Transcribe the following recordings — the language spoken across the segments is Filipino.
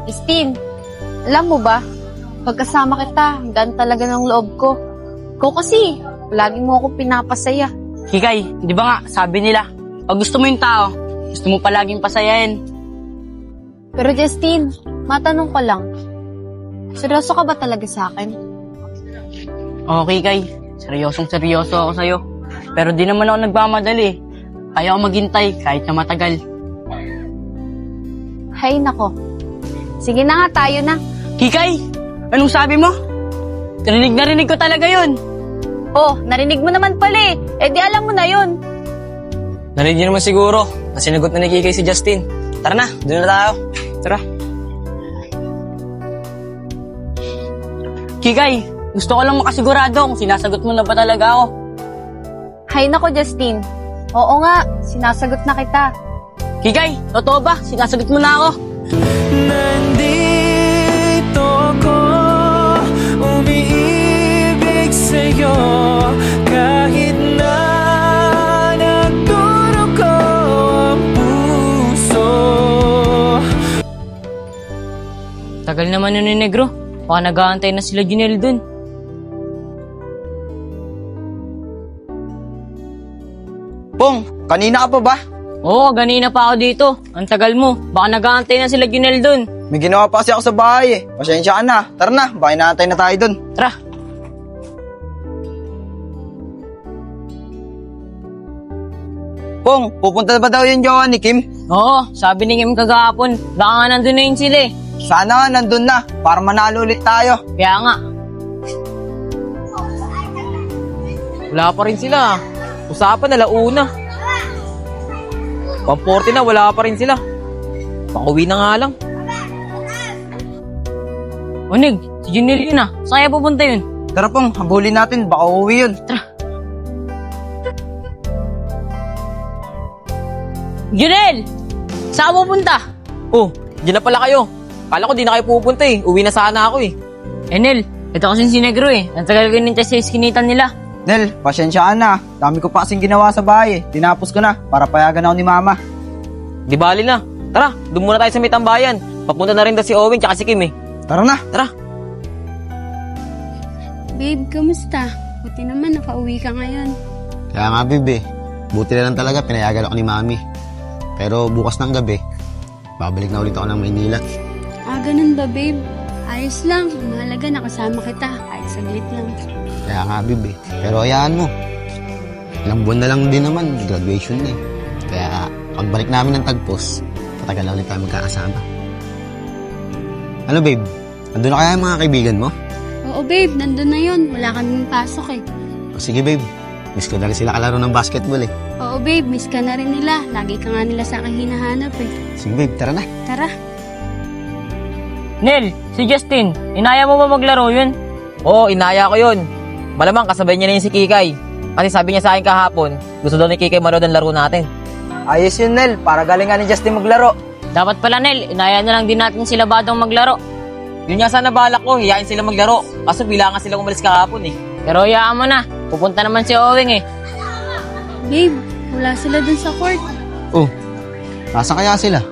Christine, alam mo ba, pagkasama kita, gaan talaga ng loob ko. Ikaw kasi, lagi mo ako pinapasaya. Kikay, di ba nga, sabi nila, pag gusto mo yung tao, gusto mo palaging pasayahin. Pero Justine, matanong ko lang, seryoso ka ba talaga sa akin? Oo, Kikay, seryoso ako sa'yo. Pero di naman ako nagmamadali. Kaya ako maghintay kahit na matagal. Hay nako. Sige na nga, tayo na. Kikay, anong sabi mo? Narinig ko talaga yun. Oh, narinig mo naman pala eh. Eh di alam mo na yun. Narinig niyo naman siguro na sinagot na ni Kikay si Justin. Tara na, doon na tayo. Tara. Kikay, gusto ko lang makasigurado kung sinasagot mo na ba talaga ako. Hay nako, Justine. Oo nga, sinasagot na kita. Kikay, totoo ba? Sinasagot mo na ako. Nandito ko, umiibig sa'yo, kahit na nagdurugo ang puso. Tagal naman yun ni Negro. Baka nag-aantay na sila Junel dun. Pong, kanina ka pa ba? Oo, ganina pa ako dito. Ang tagal mo. Baka nag-aantay na sila Junel dun. May ginawa pa kasi ako sa bahay eh. Pasensya ka na. Tara na, baka inaantay na tayo dun. Tara. Pong, pupunta na ba daw yung jowa ni Kim? Oo, sabi ni Kim kagahapon. Baka nga nandun na yun sila eh. Sana nga nandun na, para manalo ulit tayo. Kaya nga. Wala pa rin sila. Usapan na launa. 140 na, wala pa rin sila. Pakuwi na nga lang. Onig, si Junel yun ah. Saan kaya pupunta yun? Tara Pong, habulin natin, baka uuwi yun. Tara. Junel! Saan ka pupunta? Oh, diyan na pala kayo. Kala ko di na kayo pupunta eh. Uwi na sana ako eh. Nel, ito kasi si Negro eh. Ang tagal ko nintay sa iskinitan nila. Nel, pasensya ka na. Dami ko pa kasing ginawa sa bahay eh. Tinapos ko na, para payagan ako ni Mama. Di bali na. Tara, doon muna tayo sa may tambayan. Papunta na rin daw si Owen tsaka si Kim eh. Tara na. Tara. Babe, kamusta? Buti naman nakauwi ka ngayon. Kaya nga, babe, buti na lang talaga pinayagan ako ni Mami. Pero bukas ng gabi, babalik na ulit ako ng Maynila. Ah, ganun ba, babe? Ayos lang. Mahalaga nakasama kita. Kahit saglit lang. Kaya nga, babe. Pero hayaan mo. Ilang buwan na lang din naman, graduation na eh. Kaya pagbalik namin ng Tagpos, patagal na ulit tayo magkakasama. Ano, babe? Nandun na kaya yung mga kaibigan mo? Oo, babe. Nandun na yun. Wala kaming pasok eh. O sige, babe. Miss ko na rin sila kalaro ng basketball eh. Oo, babe. Miss ka na rin nila. Lagi ka nga nila sa akin hinahanap eh. Sige, babe. Tara na. Tara. Nel, si Justin, inaya mo ba maglaro yun? Oo, inaya ko yun. Malamang kasabay niya na yun si Kikay. Kasi sabi niya sa akin kahapon, gusto daw ni Kikay manood ang laro natin. Ayos yun, Nel, para galingan ni Justin maglaro. Dapat pala Nel, inaya na lang din natin sila Badong maglaro. Yun nga sana balak ko, hiyain sila maglaro. Kaso bilangan sila umalis kahapon eh. Pero hayaan mo na, pupunta naman si Owing eh. Babe, wala sila dun sa court. Oh, nasa kaya sila?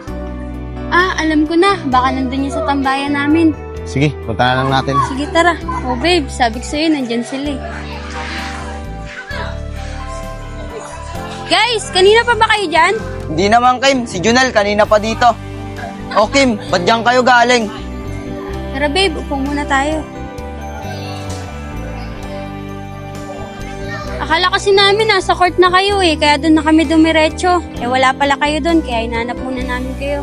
Ah, alam ko na. Baka nandun yun sa tambayan namin. Sige, punta na lang natin. Sige, tara. Oh, babe, sabi ko sa'yo, nandyan sila eh. Guys, kanina pa ba kayo dyan? Hindi naman, Kim. Si Junel, kanina pa dito. O Kim, ba't dyan kayo galing? Tara, babe, upo muna tayo. Akala kasi namin nasa court na kayo eh, kaya doon na kami dumiretso. Eh wala pala kayo doon, kaya hinanap muna namin kayo.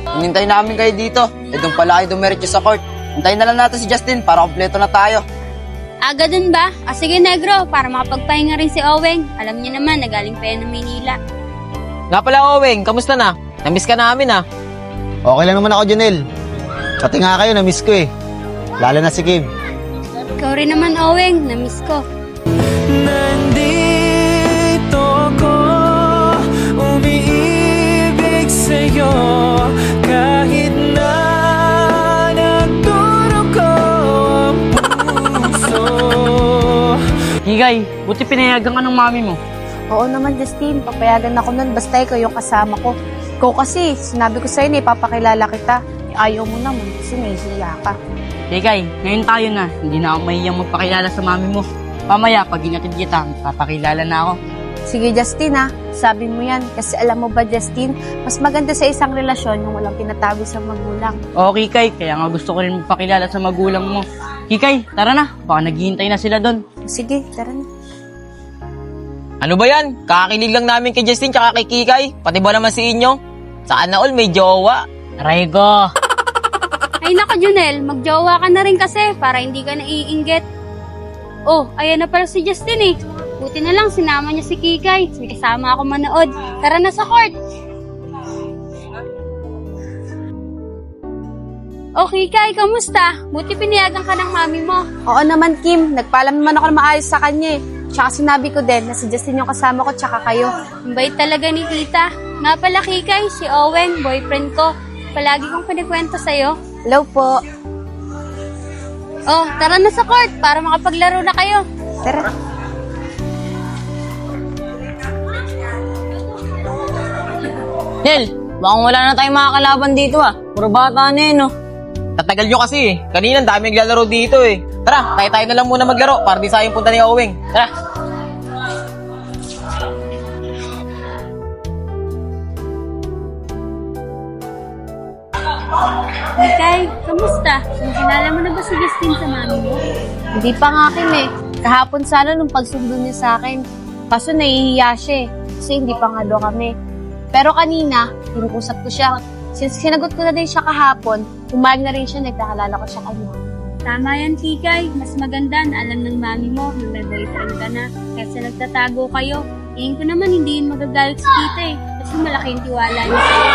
Hinintay namin kayo dito. Eh doon pala kayo dumiretso sa court. Hintayin na lang natin si Justin para kompleto na tayo. Aga dun ba? Ah, sige, Negro, para makapagpahinga rin si Oweng. Alam niyo naman, nagaling pa yan ng Maynila. Nga pala Owen, kamusta na? Namiss ka namin ah. Okay lang naman ako, Junel. Pati nga kayo, na-miss ko eh. Lalo na si Kim. Ikaw rin naman, Oweng, na-miss ko. Nandito ko, umiibig sa'yo, kahit na nagdurugo ang puso. Higay, buti pinayagan ka ng mami mo. Oo naman, Justin. Papayagan ako nun basta ikaw yung kasama ko. Ikaw kasi, sinabi ko sa'yo na ipapakilala kita. Ayaw mo naman kasi nahihiya ka. Kikay, ngayon tayo na. Hindi na ako mahiyang magpakilala sa mami mo. Pamaya, pag inatid kita, papakilala na ako. Sige Justin sabi mo yan. Kasi alam mo ba Justin, mas maganda sa isang relasyon yung walang tinatago sa magulang. Oo, Kikay, kaya nga gusto ko rin magpakilala sa magulang mo. Kikay, tara na. Baka naghihintay na sila doon. Sige, tara na. Ano ba yan? Kakakilig lang namin kay Justin tsaka kay Kikay. Pati ba naman si Inyo? Saan na all may jowa? Rego! Ay nako Junel, magjowa ka na rin kasi para hindi ka naiinggit. Oh, ayan na pala si Justin eh. Buti na lang sinama niya si Kikay. May kasama ako manood. Tara na sa court. Oh Kikay, kamusta? Buti pinayagan ka ng mami mo. Oo naman Kim, nagpaalam naman ako na maayos sa kanya eh. Tsaka sinabi ko din na si Justin yung kasama ko tsaka kayo. Ang bait talaga ni tita. Nga pala Kikay, si Owen, boyfriend ko. Palagi kong pinikwento sa'yo. Hello po. Oh, tara na sa court para makapaglaro na kayo. Tara. Nel, baka wala na tayong makakalaban dito Puro bata na no. Tatagal nyo kasi eh. Kanina ang dami naglalaro dito eh. Tara, tayo na lang muna maglaro para di sayang punta ni Oweng. Tara. Kikay, kamusta? Nakilala mo na ba si Justin sa mami mo? Hindi pa nga Kim eh. Kahapon sana nung pagsundo niya sa akin. Kaso nahihiya siya eh. Kasi hindi pa nga doon kami. Pero kanina, pinag-usap ko siya. Since sinagot ko na din siya kahapon, pumayag na rin siya, nagkakalala ko siya kanya. Tama yan, Kikay. Mas maganda na alam ng mami mo na may boyfriend ka na. Kasi nagtatago kayo. Tingin ko naman hindi yun magagalit si tita eh. Kasi malaki yung tiwala niya sa'yo.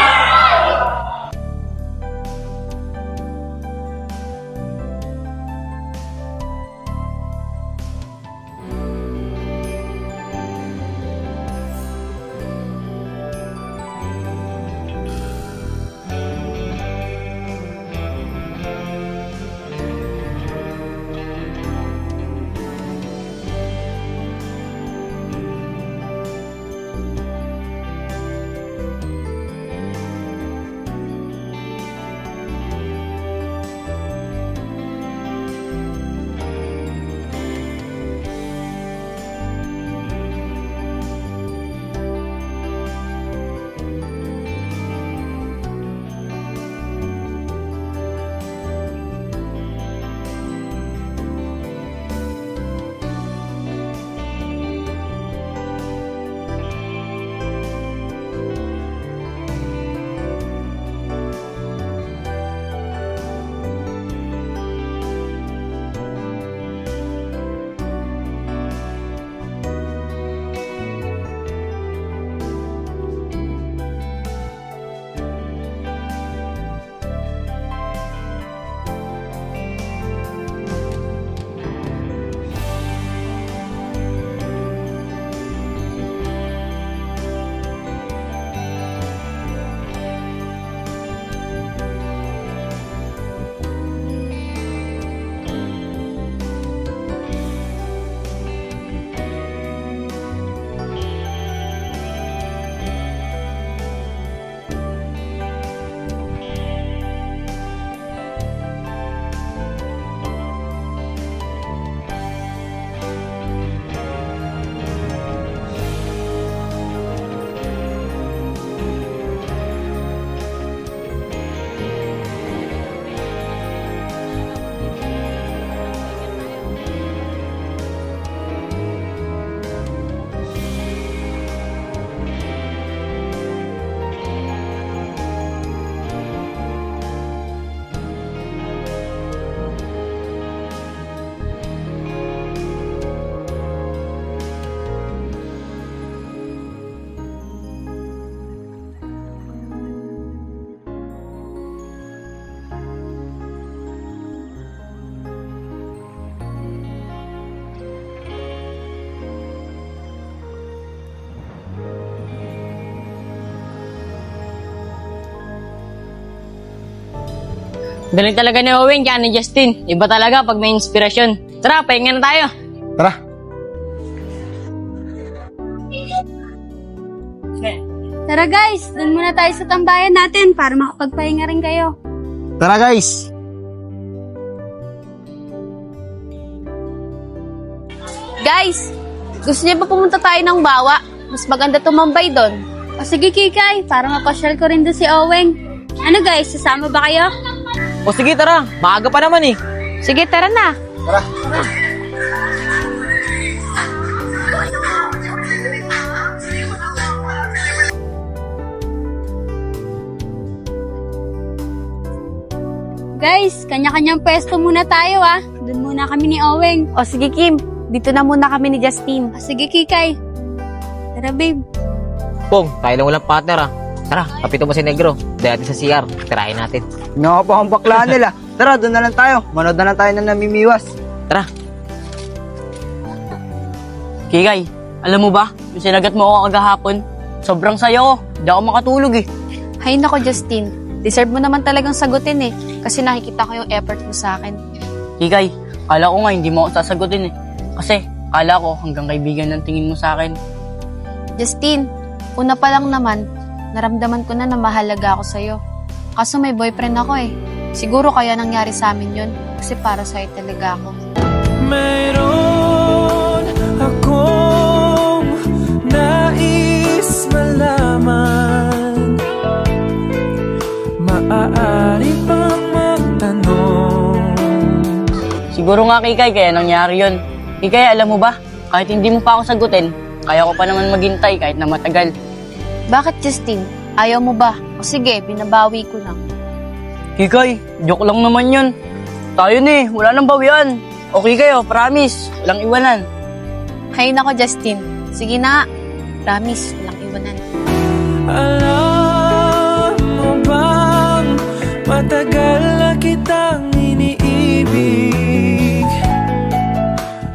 Galing talaga ni Owen kaya ni Justin. Iba talaga pag may inspirasyon. Tara, pahinga na tayo. Tara. Tara guys, dun muna tayo sa tambayan natin para makapagpahinga rin kayo. Tara guys! Guys, gusto niyo ba pumunta tayo ng Bawa? Mas maganda tumambay doon. O sige, Kikay, para mapasyal ko rin doon si Oweng. Ano guys, sasama ba kayo? O sige, tara. Maaga pa naman eh. Sige, tara na. Guys, kanya-kanyang pwesto muna tayo ah. Doon muna kami ni Oweng. O sige, Kim. Dito na muna kami ni Justin. O sige, Kikay. Tara, babe. Pong, tayo lang walang partner ah. Tara, kapito mo si Negro. Dahil natin sa CR. Tirahin natin. Nga pa ang bakla nila. Tara, doon na lang tayo. Manood na lang tayo na namimiwas. Tara. Kikay, alam mo ba, yung sinagat mo ako kagahapon, sobrang saya ko. Hindi ako makatulog eh. Hay nako, Justin. Deserve mo naman talagang sagutin eh. Kasi nakikita ko yung effort mo sa akin. Kikay, kala ko nga hindi mo ako sasagutin eh. Kasi, kala ko hanggang kaibigan ng tingin mo sa akin. Justin, una pa lang naman, naramdaman ko na na mahalaga ako sa'yo. Kaso may boyfriend ako eh. Siguro kaya nangyari sa amin yun. Kasi para sa'yo talaga ako. Mayroon akong nais malaman. Maaari bang magtanong? Siguro nga Kikay, kaya nangyari yun. Kikay, alam mo ba, kahit hindi mo pa ako sagutin, kaya ko pa naman maghintay kahit na matagal. Bakit, Justin? Ayaw mo ba? O sige, binabawi ko na. Kikay, joke lang naman yun. Tayo na eh, wala nang bawian. Okay kayo, promise, walang iwanan. Hay nako, Justin. Sige na. Promise, walang iwanan. Alam mo bang matagal na kitang iniibig?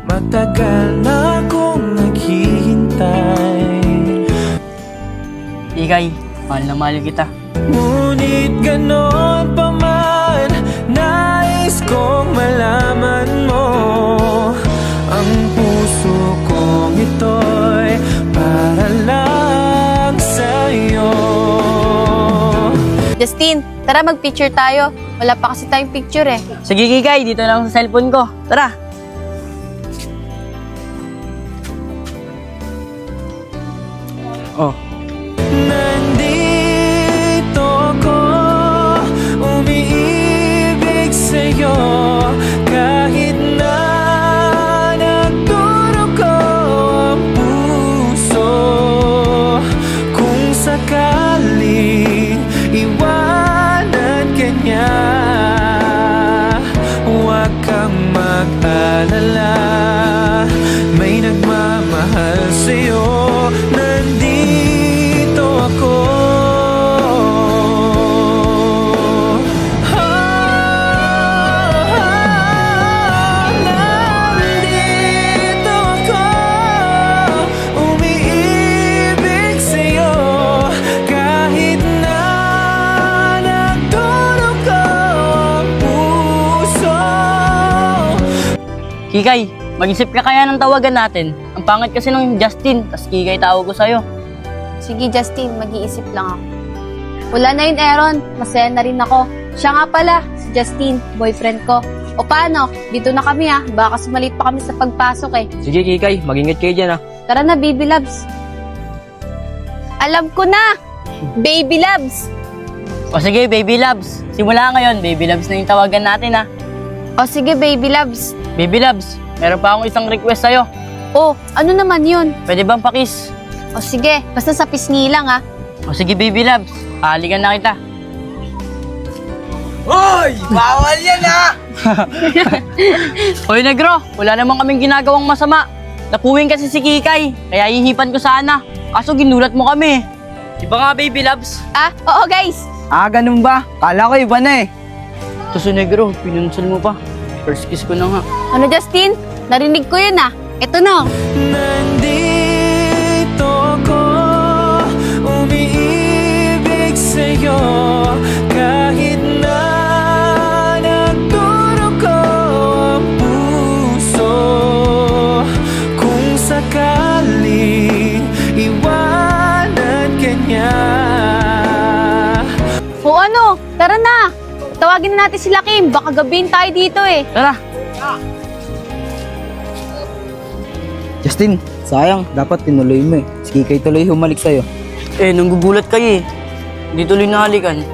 Matagal na akong naghihintay. Kikay, mahal na mahal kita. Ngunit ganon pa man, nais kong malaman mo. Ang puso kong ito'y para lang sa'yo. Justin, tara mag-picture tayo. Wala pa kasi tayong picture eh. Sige Kikay, dito lang sa cellphone ko. Tara! Oh. Nandito ko, umiibig sa'yo, kahit na nagdurugo ang puso. Kung sakaling iwanan ka niya, huwag kang mag-alala. May nagmamahal sa'yo. Nandito ako. Nandito ako. Umiibig sa'yo, kahit na nagdurugo ang puso. Kikay, mag-isip ka kaya ng tawagan natin. Ang pangit kasi ng Justin, tas Kikay tawag ko sa'yo. Sige, Justin, mag-iisip lang ako. Wala na yun, Aaron. Masaya na rin ako. Siya nga pala, si Justin, boyfriend ko. O paano? Dito na kami ah. Baka sumalit pa kami sa pagpasok eh. Sige Kikay, mag-ingat kayo dyan ah. Tara na, baby loves. Alam ko na! Baby loves! O sige, baby loves. Simula ngayon, baby loves na yung tawagan natin ha. O sige, baby loves. Baby loves, meron pa akong isang request sa'yo. Oh, ano naman yun? Pwede bang pakis? O sige, basta sa pisngi lang ah. O sige, baby loves. Halikan na kita. Hoy! Bawal yan ha! Hoy, Negro, wala namang kaming ginagawang masama. Napuwing kasi si Kikay, kaya hihipan ko sana. Kaso ginulat mo kami. Di ba nga, baby loves? Ah, oo guys. Ah, ganun ba? Kala ko iba na eh. Ito si Negro, pinunsal mo pa. First kiss ko na nga. Ano, Justin? Narinig ko yun ah. Ito na. Nandito ako, umiibig sa'yo, kahit na nagdurugo ang puso. Kung sakaling iwanan ka niya. O ano? Tara na. Tawagin Hanapin natin sila, Kim. Baka gabihin tayo dito eh. Tara! Justin, sayang. Dapat tinuloy mo eh. Si Kikay tuloy humalik sa'yo. Nanggugulat kayo eh. Hindi tuloy nahalikan.